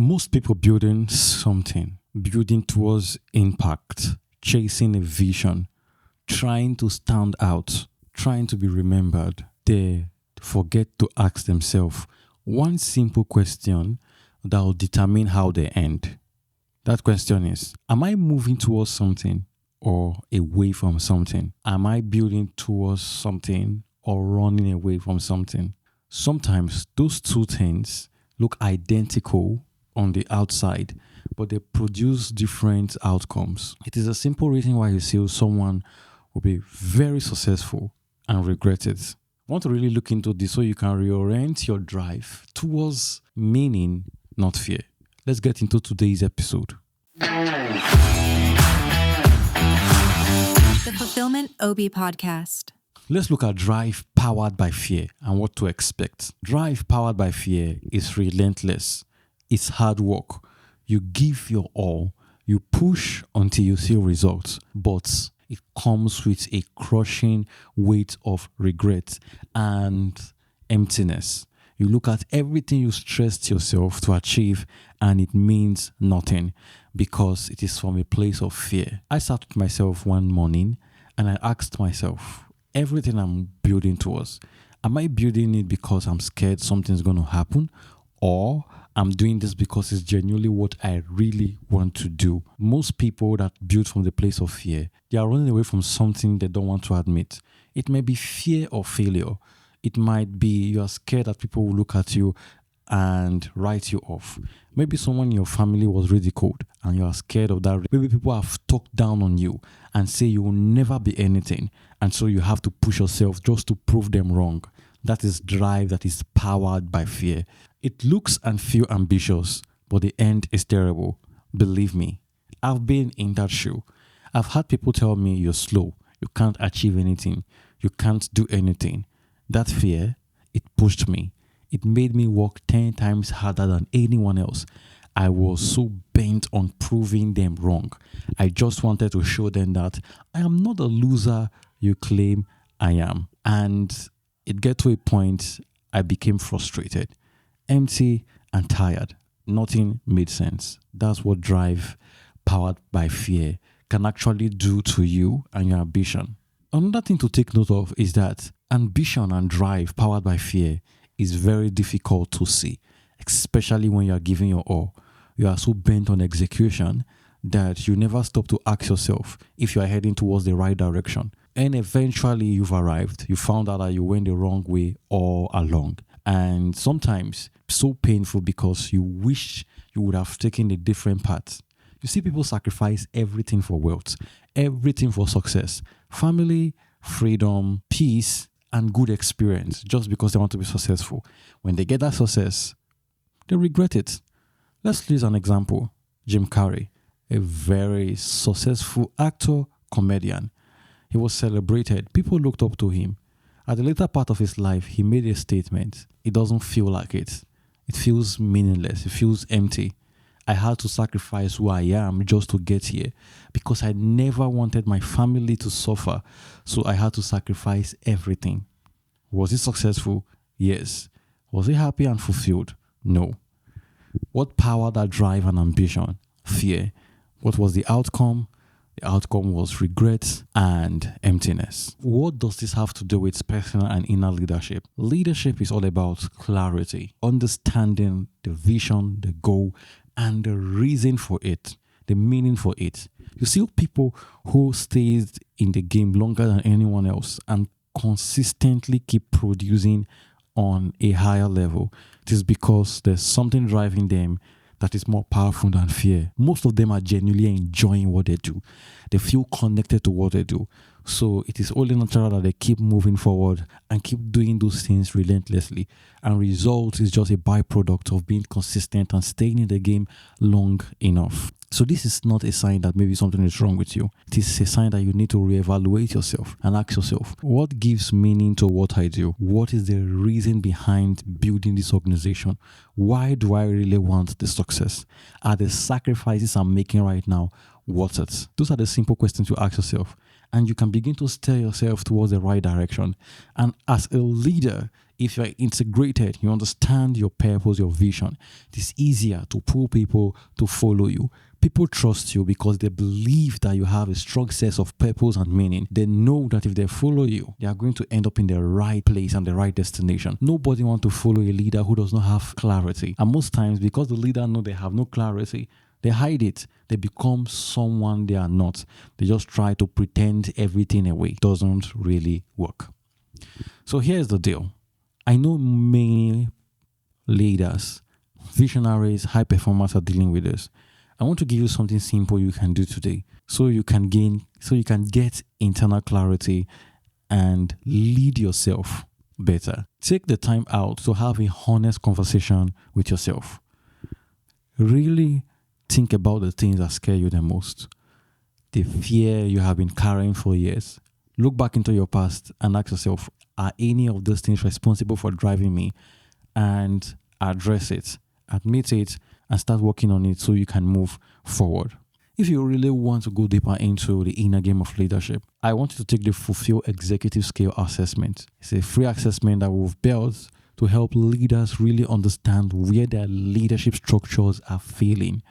Most people building something, building towards impact, chasing a vision, trying to stand out, trying to be remembered, they forget to ask themselves one simple question that will determine how they end. That question is, am I moving towards something or away from something? Am I building towards something or running away from something? Sometimes those two things look identical on the outside, but they produce different outcomes. It is a simple reason why you see someone will be very successful and regret it. I want to really look into this so you can reorient your drive towards meaning, not fear. Let's get into today's episode. The Fulfillment OB Podcast. Let's look at drive powered by fear and what to expect. Drive powered by fear is relentless. It's hard work. You give your all. You push until you see results. But it comes with a crushing weight of regret and emptiness. You look at everything you stressed yourself to achieve and it means nothing because it is from a place of fear. I sat with myself one morning and I asked myself, everything I'm building towards, am I building it because I'm scared something's going to happen, or I'm doing this because it's genuinely what I really want to do? Most people that build from the place of fear, they are running away from something they don't want to admit. It may be fear of failure. It might be you are scared that people will look at you and write you off. Maybe someone in your family was ridiculed and you are scared of that. Maybe people have talked down on you and say you will never be anything. And so you have to push yourself just to prove them wrong. That is drive that is powered by fear. It looks and feels ambitious, but the end is terrible. Believe me, I've been in that shoe. I've had people tell me you're slow, you can't achieve anything, you can't do anything. That fear, it pushed me. It made me work 10 times harder than anyone else. I was so bent on proving them wrong. I just wanted to show them that I am not the loser you claim I am. And it got to a point I became frustrated, empty and tired. Nothing made sense. That's what drive powered by fear can actually do to you and your ambition. Another thing to take note of is that ambition and drive powered by fear is very difficult to see, especially when you are giving your all. You are so bent on execution that you never stop to ask yourself if you are heading towards the right direction. And eventually you've arrived. You found out that you went the wrong way all along. And sometimes so painful because you wish you would have taken a different path. You see people sacrifice everything for wealth, everything for success, family, freedom, peace, and good experience just because they want to be successful. When they get that success, they regret it. Let's use an example. Jim Carrey, a very successful actor, comedian. He was celebrated. People looked up to him. At the later part of his life, he made a statement. It doesn't feel like it. It feels meaningless. It feels empty. I had to sacrifice who I am just to get here because I never wanted my family to suffer. So I had to sacrifice everything. Was he successful? Yes. Was he happy and fulfilled? No. What powered that drive and ambition? Fear. What was the outcome? The outcome was regret and emptiness. What does this have to do with personal and inner leadership? Leadership is all about clarity, understanding the vision, the goal, and the reason for it, the meaning for it. You see people who stays in the game longer than anyone else and consistently keep producing on a higher level. It is because there's something driving them that is more powerful than fear. Most of them are genuinely enjoying what they do. They feel connected to what they do. So it is only natural that they keep moving forward and keep doing those things relentlessly. And result is just a byproduct of being consistent and staying in the game long enough. So this is not a sign that maybe something is wrong with you. It is a sign that you need to reevaluate yourself and ask yourself, what gives meaning to what I do? What is the reason behind building this organization? Why do I really want the success? Are the sacrifices I'm making right now worth it? Those are the simple questions to ask yourself. and you can begin to steer yourself towards the right direction. And as a leader, if you're integrated, you understand your purpose, your vision, it is easier to pull people to follow you. People trust you because they believe that you have a strong sense of purpose and meaning. They know that if they follow you, they are going to end up in the right place and the right destination. Nobody wants to follow a leader who does not have clarity. And most times, because the leader know they have no clarity, they hide it. They become someone they are not. They just try to pretend everything away. It doesn't really work. So here's the deal. I know many leaders, visionaries, high performers are dealing with this. I want to give you something simple you can do today so you can get internal clarity and lead yourself better. Take the time out to have a honest conversation with yourself. Really think about the things that scare you the most. The fear you have been carrying for years. Look back into your past and ask yourself, are any of those things responsible for driving me? And address it, admit it, and start working on it so you can move forward. If you really want to go deeper into the inner game of leadership, I want you to take the Fulfill Executive Scale Assessment. It's a free assessment that we've built to help leaders really understand where their leadership structures are failing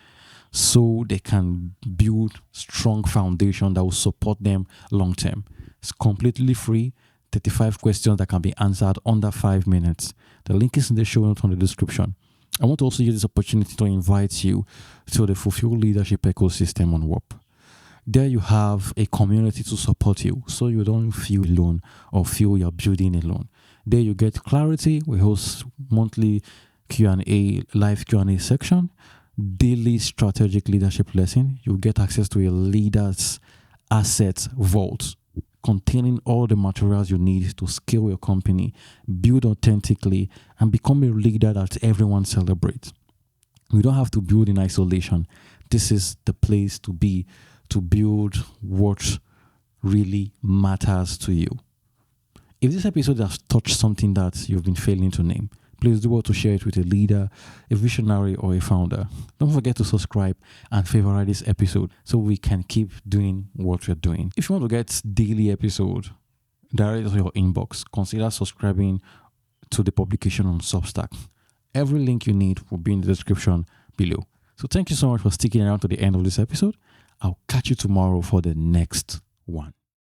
so they can build strong foundation that will support them long term. It's completely free. 35 questions that can be answered under 5 minutes. The link is in the show notes on the description. I want to also use this opportunity to invite you to the Fulfill Leadership Ecosystem on WAP. There you have a community to support you so you don't feel alone or feel you're building alone. There you get clarity. We host monthly Q&A, live Q&A section, daily strategic leadership lesson. You get access to a leader's assets vault containing all the materials you need to scale your company, build authentically, and become a leader that everyone celebrates. You don't have to build in isolation. This is the place to be to build what really matters to you. If this episode has touched something that you've been failing to name, please do well to share it with a leader, a visionary, or a founder. Don't forget to subscribe and favorite this episode so we can keep doing what we're doing. If you want to get daily episode direct to your inbox, consider subscribing to the publication on Substack. Every link you need will be in the description below. So thank you so much for sticking around to the end of this episode. I'll catch you tomorrow for the next one.